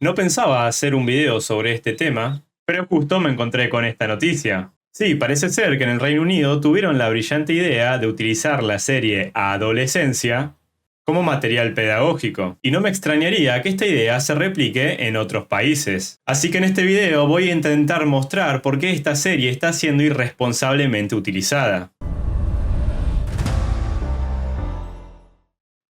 No pensaba hacer un video sobre este tema, pero justo me encontré con esta noticia. Sí, parece ser que en el Reino Unido tuvieron la brillante idea de utilizar la serie Adolescencia como material pedagógico, y no me extrañaría que esta idea se replique en otros países. Así que en este video voy a intentar mostrar por qué esta serie está siendo irresponsablemente utilizada.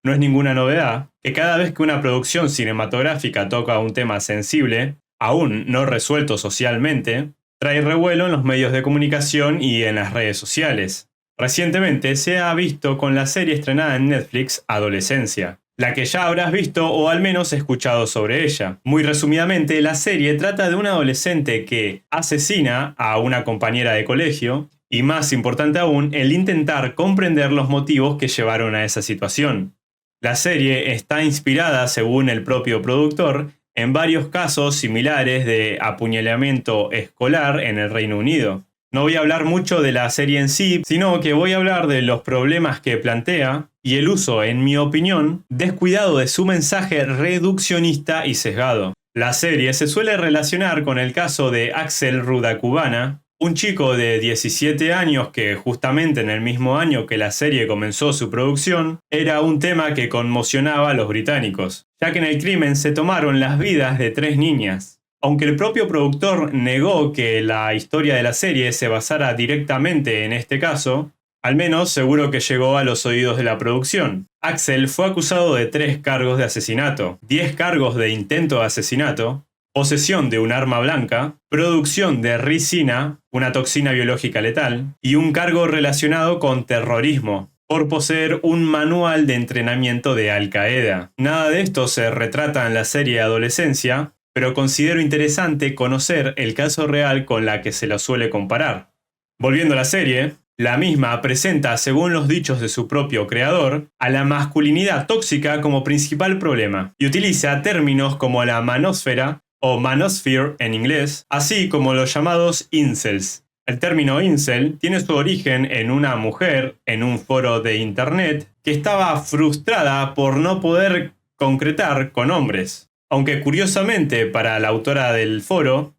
No es ninguna novedad que cada vez que una producción cinematográfica toca un tema sensible, aún no resuelto socialmente, trae revuelo en los medios de comunicación y en las redes sociales. Recientemente se ha visto con la serie estrenada en Netflix Adolescencia, la que ya habrás visto o al menos escuchado sobre ella. Muy resumidamente, la serie trata de un adolescente que asesina a una compañera de colegio y, más importante aún, el intentar comprender los motivos que llevaron a esa situación. La serie está inspirada, según el propio productor, en varios casos similares de apuñalamiento escolar en el Reino Unido. No voy a hablar mucho de la serie en sí, sino que voy a hablar de los problemas que plantea y el uso, en mi opinión, descuidado de su mensaje reduccionista y sesgado. La serie se suele relacionar con el caso de Axel Rudakubana, un chico de 17 años que justamente en el mismo año que la serie comenzó su producción, era un tema que conmocionaba a los británicos, ya que en el crimen se tomaron las vidas de 3 niñas. Aunque el propio productor negó que la historia de la serie se basara directamente en este caso, al menos seguro que llegó a los oídos de la producción. Axel fue acusado de 3 cargos de asesinato, 10 cargos de intento de asesinato, posesión de un arma blanca, producción de ricina, una toxina biológica letal, y un cargo relacionado con terrorismo, por poseer un manual de entrenamiento de Al Qaeda. Nada de esto se retrata en la serie Adolescencia, pero considero interesante conocer el caso real con la que se lo suele comparar. Volviendo a la serie, la misma presenta, según los dichos de su propio creador, a la masculinidad tóxica como principal problema, y utiliza términos como la manósfera, o manosphere en inglés, así como los llamados incels. El término incel tiene su origen en una mujer en un foro de internet que estaba frustrada por no poder concretar con hombres. Aunque curiosamente para la autora del foro,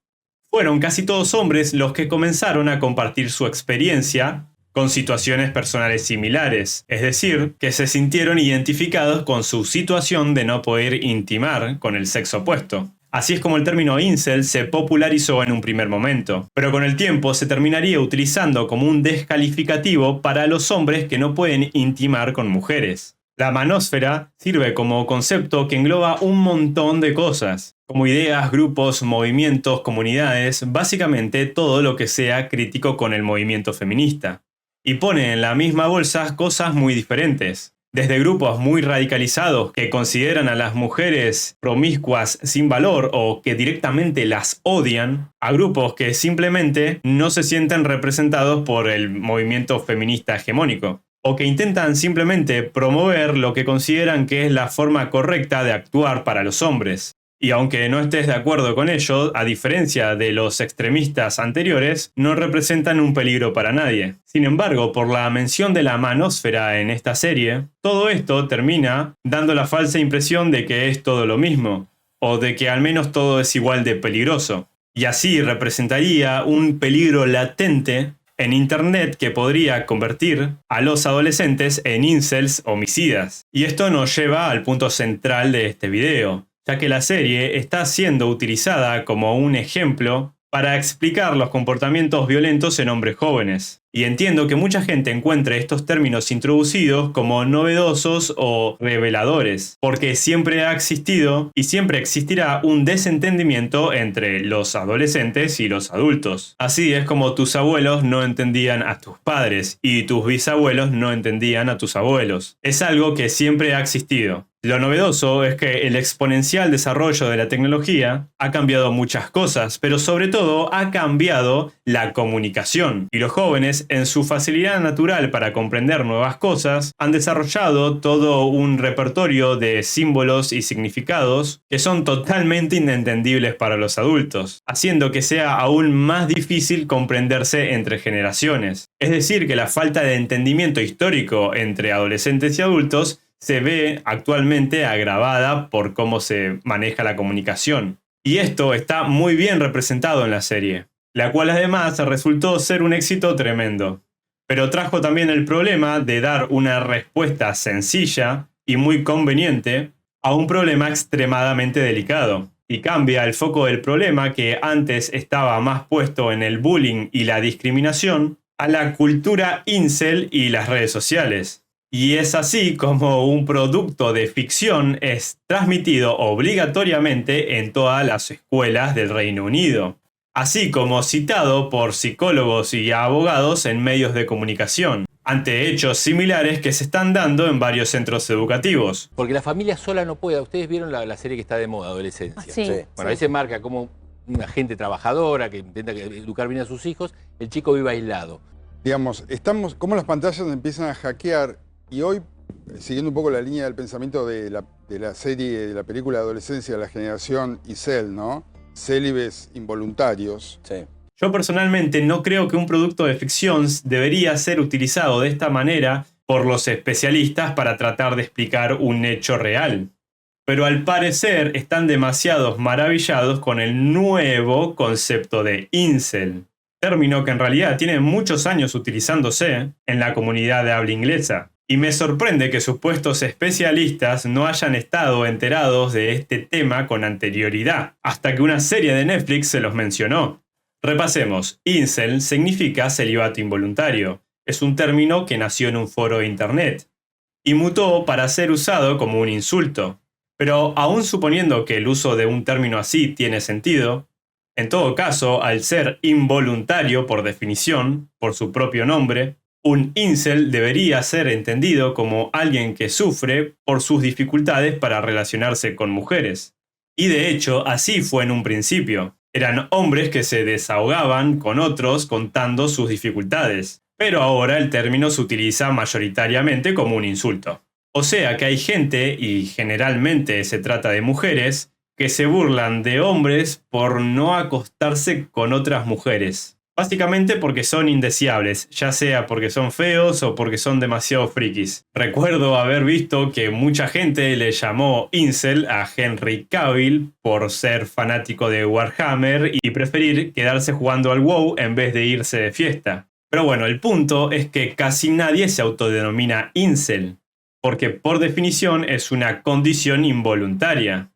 fueron casi todos hombres los que comenzaron a compartir su experiencia con situaciones personales similares, es decir, que se sintieron identificados con su situación de no poder intimar con el sexo opuesto. Así es como el término incel se popularizó en un primer momento, pero con el tiempo se terminaría utilizando como un descalificativo para los hombres que no pueden intimar con mujeres. La manósfera sirve como concepto que engloba un montón de cosas, como ideas, grupos, movimientos, comunidades, básicamente todo lo que sea crítico con el movimiento feminista. Y pone en la misma bolsa cosas muy diferentes. Desde grupos muy radicalizados que consideran a las mujeres promiscuas sin valor o que directamente las odian, a grupos que simplemente no se sienten representados por el movimiento feminista hegemónico, o que intentan simplemente promover lo que consideran que es la forma correcta de actuar para los hombres. Y aunque no estés de acuerdo con ello, a diferencia de los extremistas anteriores, no representan un peligro para nadie. Sin embargo, por la mención de la manósfera en esta serie, todo esto termina dando la falsa impresión de que es todo lo mismo, o de que al menos todo es igual de peligroso. Y así representaría un peligro latente en Internet que podría convertir a los adolescentes en incels homicidas. Y esto nos lleva al punto central de este video, ya que la serie está siendo utilizada como un ejemplo para explicar los comportamientos violentos en hombres jóvenes. Y entiendo que mucha gente encuentre estos términos introducidos como novedosos o reveladores, porque siempre ha existido y siempre existirá un desentendimiento entre los adolescentes y los adultos. Así es como tus abuelos no entendían a tus padres y tus bisabuelos no entendían a tus abuelos. Es algo que siempre ha existido. Lo novedoso es que el exponencial desarrollo de la tecnología ha cambiado muchas cosas, pero sobre todo ha cambiado la comunicación. Y los jóvenes, en su facilidad natural para comprender nuevas cosas, han desarrollado todo un repertorio de símbolos y significados que son totalmente inentendibles para los adultos, haciendo que sea aún más difícil comprenderse entre generaciones. Es decir, que la falta de entendimiento histórico entre adolescentes y adultos se ve actualmente agravada por cómo se maneja la comunicación. Y esto está muy bien representado en la serie, la cual además resultó ser un éxito tremendo. Pero trajo también el problema de dar una respuesta sencilla y muy conveniente a un problema extremadamente delicado. Y cambia el foco del problema, que antes estaba más puesto en el bullying y la discriminación, a la cultura incel y las redes sociales. Y es así como un producto de ficción es transmitido obligatoriamente en todas las escuelas del Reino Unido, así como citado por psicólogos y abogados en medios de comunicación, ante hechos similares que se están dando en varios centros educativos. Porque la familia sola no puede. Ustedes vieron la serie que está de moda, Adolescencia. Sí. Bueno, ahí se marca como una gente trabajadora que intenta educar bien a sus hijos, el chico vive aislado. Digamos, cómo las pantallas empiezan a hackear, y hoy, siguiendo un poco la línea del pensamiento de la serie, de la película de Adolescencia, la generación Isel, ¿no? Célibes involuntarios. Sí. Yo personalmente no creo que un producto de ficción debería ser utilizado de esta manera por los especialistas para tratar de explicar un hecho real. Pero al parecer están demasiado maravillados con el nuevo concepto de incel, término que en realidad tiene muchos años utilizándose en la comunidad de habla inglesa. Y me sorprende que supuestos especialistas no hayan estado enterados de este tema con anterioridad, hasta que una serie de Netflix se los mencionó. Repasemos. Incel significa celibato involuntario. Es un término que nació en un foro de internet y mutó para ser usado como un insulto. Pero aún suponiendo que el uso de un término así tiene sentido, en todo caso, al ser involuntario por definición, por su propio nombre, un incel debería ser entendido como alguien que sufre por sus dificultades para relacionarse con mujeres. Y de hecho, así fue en un principio. Eran hombres que se desahogaban con otros contando sus dificultades. Pero ahora el término se utiliza mayoritariamente como un insulto. O sea que hay gente, y generalmente se trata de mujeres, que se burlan de hombres por no acostarse con otras mujeres. Básicamente porque son indeseables, ya sea porque son feos o porque son demasiado frikis. Recuerdo haber visto que mucha gente le llamó incel a Henry Cavill por ser fanático de Warhammer y preferir quedarse jugando al WoW en vez de irse de fiesta. Pero bueno, el punto es que casi nadie se autodenomina incel, porque por definición es una condición involuntaria.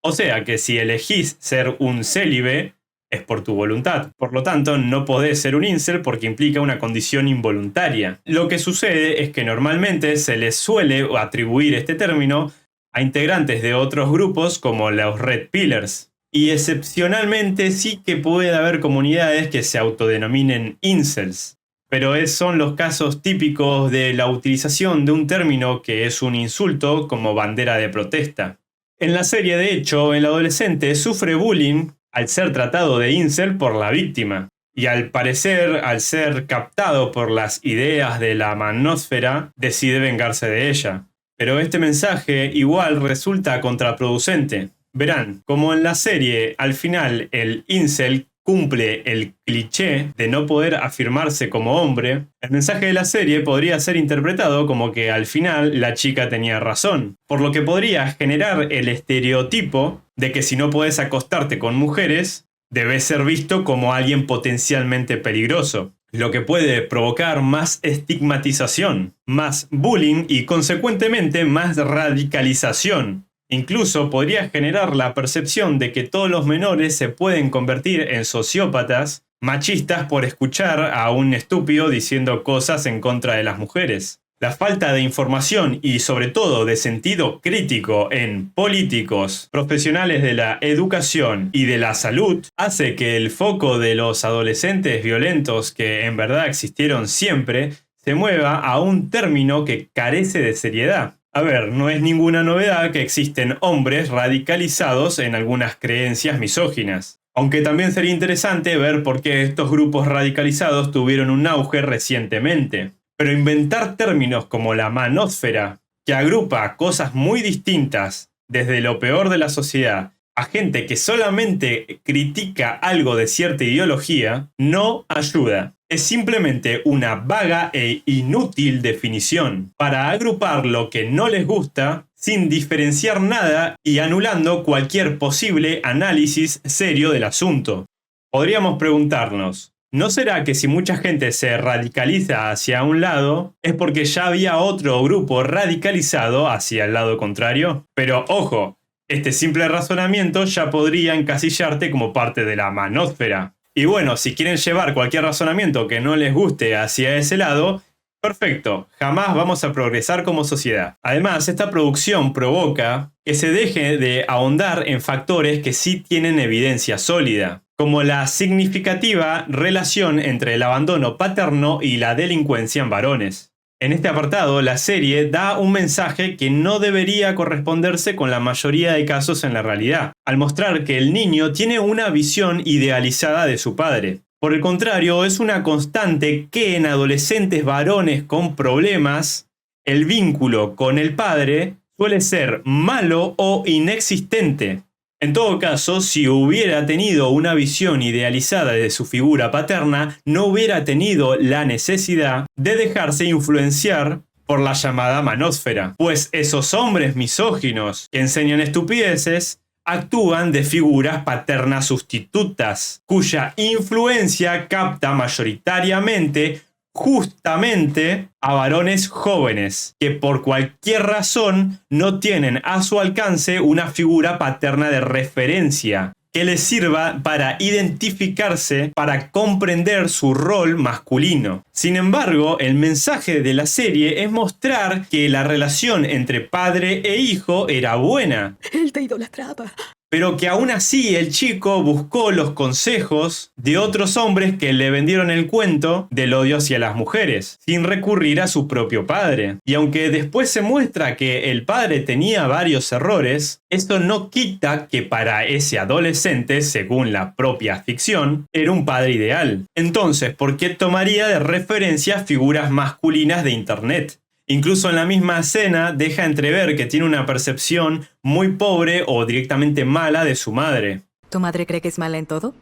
O sea que si elegís ser un célibe, es por tu voluntad. Por lo tanto, no podés ser un incel porque implica una condición involuntaria. Lo que sucede es que normalmente se les suele atribuir este término a integrantes de otros grupos como los Red Pillars. Y excepcionalmente sí que puede haber comunidades que se autodenominen incels. Pero son los casos típicos de la utilización de un término que es un insulto como bandera de protesta. En la serie, de hecho, el adolescente sufre bullying al ser tratado de incel por la víctima. Y al parecer, al ser captado por las ideas de la manósfera, decide vengarse de ella. Pero este mensaje igual resulta contraproducente. Verán, como en la serie, al final el incel cumple el cliché de no poder afirmarse como hombre, el mensaje de la serie podría ser interpretado como que al final la chica tenía razón, por lo que podría generar el estereotipo de que si no podés acostarte con mujeres, debes ser visto como alguien potencialmente peligroso, lo que puede provocar más estigmatización, más bullying y consecuentemente más radicalización. Incluso podría generar la percepción de que todos los menores se pueden convertir en sociópatas, machistas por escuchar a un estúpido diciendo cosas en contra de las mujeres. La falta de información y sobre todo de sentido crítico en políticos, profesionales de la educación y de la salud hace que el foco de los adolescentes violentos que en verdad existieron siempre se mueva a un término que carece de seriedad. A ver, no es ninguna novedad que existen hombres radicalizados en algunas creencias misóginas. Aunque también sería interesante ver por qué estos grupos radicalizados tuvieron un auge recientemente. Pero inventar términos como la manósfera, que agrupa cosas muy distintas desde lo peor de la sociedad a gente que solamente critica algo de cierta ideología no ayuda. Es simplemente una vaga e inútil definición para agrupar lo que no les gusta sin diferenciar nada y anulando cualquier posible análisis serio del asunto. Podríamos preguntarnos, ¿no será que si mucha gente se radicaliza hacia un lado, es porque ya había otro grupo radicalizado hacia el lado contrario? Pero ojo, este simple razonamiento ya podría encasillarte como parte de la manósfera. Y bueno, si quieren llevar cualquier razonamiento que no les guste hacia ese lado, perfecto, jamás vamos a progresar como sociedad. Además, esta producción provoca que se deje de ahondar en factores que sí tienen evidencia sólida, como la significativa relación entre el abandono paterno y la delincuencia en varones. En este apartado, la serie da un mensaje que no debería corresponderse con la mayoría de casos en la realidad, al mostrar que el niño tiene una visión idealizada de su padre. Por el contrario, es una constante que en adolescentes varones con problemas, el vínculo con el padre suele ser malo o inexistente. En todo caso, si hubiera tenido una visión idealizada de su figura paterna, no hubiera tenido la necesidad de dejarse influenciar por la llamada manósfera, pues esos hombres misóginos que enseñan estupideces actúan de figuras paternas sustitutas, cuya influencia capta mayoritariamente justamente a varones jóvenes que por cualquier razón no tienen a su alcance una figura paterna de referencia que les sirva para identificarse, para comprender su rol masculino. Sin embargo, el mensaje de la serie es mostrar que la relación entre padre e hijo era buena. Él te idolatraba. Pero que aún así el chico buscó los consejos de otros hombres que le vendieron el cuento del odio hacia las mujeres, sin recurrir a su propio padre. Y aunque después se muestra que el padre tenía varios errores, esto no quita que para ese adolescente, según la propia ficción, era un padre ideal. Entonces, ¿por qué tomaría de referencia figuras masculinas de internet? Incluso en la misma escena deja entrever que tiene una percepción muy pobre o directamente mala de su madre. ¿Tu madre cree que es mala en todo?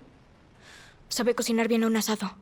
Sabe cocinar bien un asado,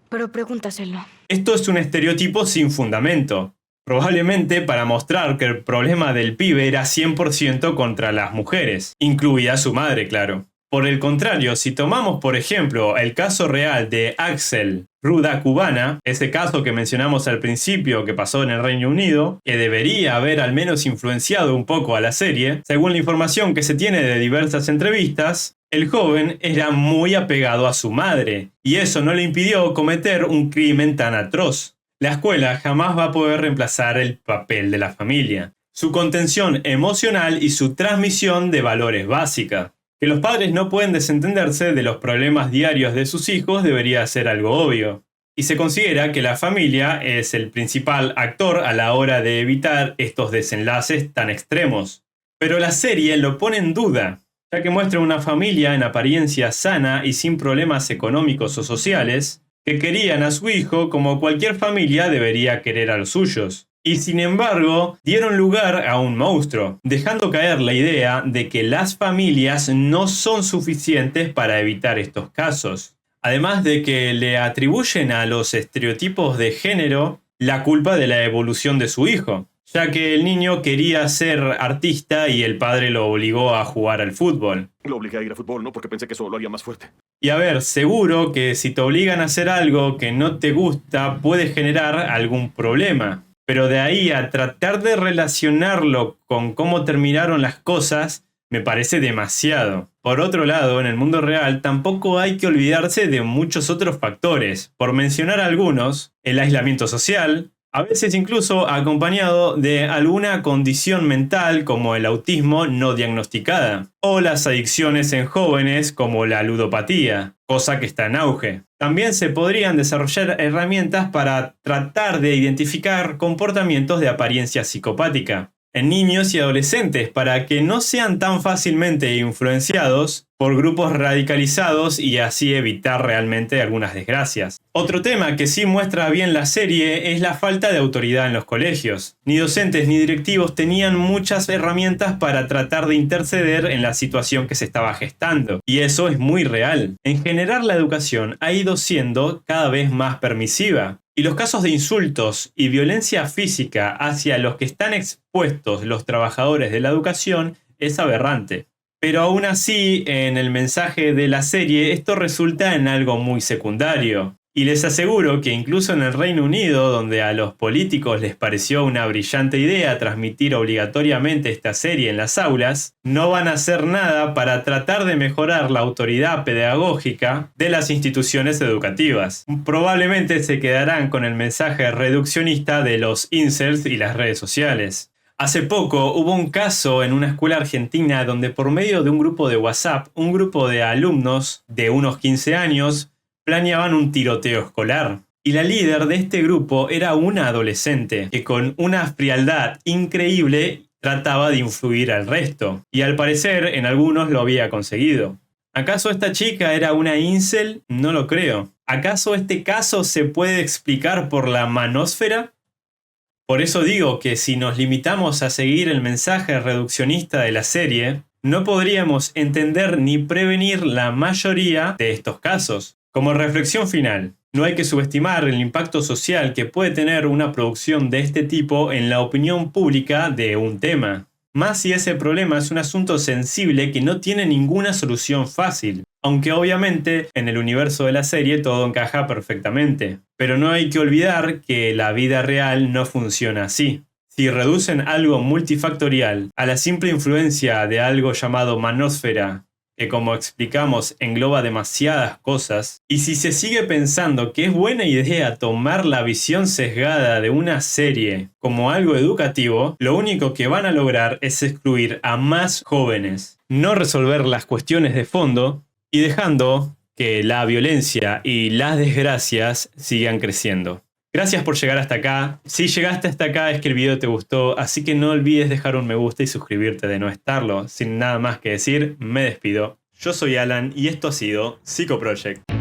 pero pregúntaselo. Esto es un estereotipo sin fundamento, probablemente para mostrar que el problema del pibe era 100% contra las mujeres, incluida su madre, claro. Por el contrario, si tomamos por ejemplo el caso real de Axel, ruda cubana, ese caso que mencionamos al principio que pasó en el Reino Unido, que debería haber al menos influenciado un poco a la serie, según la información que se tiene de diversas entrevistas, el joven era muy apegado a su madre, y eso no le impidió cometer un crimen tan atroz. La escuela jamás va a poder reemplazar el papel de la familia, su contención emocional y su transmisión de valores básicos. Que los padres no pueden desentenderse de los problemas diarios de sus hijos debería ser algo obvio. Y se considera que la familia es el principal actor a la hora de evitar estos desenlaces tan extremos. Pero la serie lo pone en duda, ya que muestra una familia en apariencia sana y sin problemas económicos o sociales, que querían a su hijo como cualquier familia debería querer a los suyos. Y sin embargo, dieron lugar a un monstruo, dejando caer la idea de que las familias no son suficientes para evitar estos casos. Además de que le atribuyen a los estereotipos de género la culpa de la evolución de su hijo, ya que el niño quería ser artista y el padre lo obligó a jugar al fútbol. Lo obligué a ir a fútbol, ¿no? Porque pensé que eso lo haría más fuerte. Y a ver, seguro que si te obligan a hacer algo que no te gusta puede generar algún problema. Pero de ahí a tratar de relacionarlo con cómo terminaron las cosas, me parece demasiado. Por otro lado, en el mundo real tampoco hay que olvidarse de muchos otros factores. Por mencionar algunos, el aislamiento social, a veces incluso acompañado de alguna condición mental como el autismo no diagnosticada, o las adicciones en jóvenes como la ludopatía, cosa que está en auge. También se podrían desarrollar herramientas para tratar de identificar comportamientos de apariencia psicopática. en niños y adolescentes para que no sean tan fácilmente influenciados por grupos radicalizados y así evitar realmente algunas desgracias. Otro tema que sí muestra bien la serie es la falta de autoridad en los colegios. Ni docentes ni directivos tenían muchas herramientas para tratar de interceder en la situación que se estaba gestando. Y eso es muy real. En general, la educación ha ido siendo cada vez más permisiva. Y los casos de insultos y violencia física hacia los que están expuestos los trabajadores de la educación es aberrante. Pero aún así, en el mensaje de la serie, esto resulta en algo muy secundario. Y les aseguro que incluso en el Reino Unido, donde a los políticos les pareció una brillante idea transmitir obligatoriamente esta serie en las aulas, no van a hacer nada para tratar de mejorar la autoridad pedagógica de las instituciones educativas. Probablemente se quedarán con el mensaje reduccionista de los incels y las redes sociales. Hace poco hubo un caso en una escuela argentina donde por medio de un grupo de WhatsApp, un grupo de alumnos de unos 15 años planeaban un tiroteo escolar. Y la líder de este grupo era una adolescente que con una frialdad increíble trataba de influir al resto. Y al parecer en algunos lo había conseguido. ¿Acaso esta chica era una incel? No lo creo. ¿Acaso este caso se puede explicar por la manósfera? Por eso digo que si nos limitamos a seguir el mensaje reduccionista de la serie, no podríamos entender ni prevenir la mayoría de estos casos. Como reflexión final, no hay que subestimar el impacto social que puede tener una producción de este tipo en la opinión pública de un tema. Más si ese problema es un asunto sensible que no tiene ninguna solución fácil. Aunque obviamente en el universo de la serie todo encaja perfectamente. Pero no hay que olvidar que la vida real no funciona así. Si reducen algo multifactorial a la simple influencia de algo llamado manósfera, que como explicamos engloba demasiadas cosas, y si se sigue pensando que es buena idea tomar la visión sesgada de una serie como algo educativo, lo único que van a lograr es excluir a más jóvenes, no resolver las cuestiones de fondo y dejando que la violencia y las desgracias sigan creciendo. Gracias por llegar hasta acá. Si llegaste hasta acá es que el video te gustó, así que no olvides dejar un me gusta y suscribirte de no estarlo. Sin nada más que decir, me despido. Yo soy Alan y esto ha sido Psycho Project.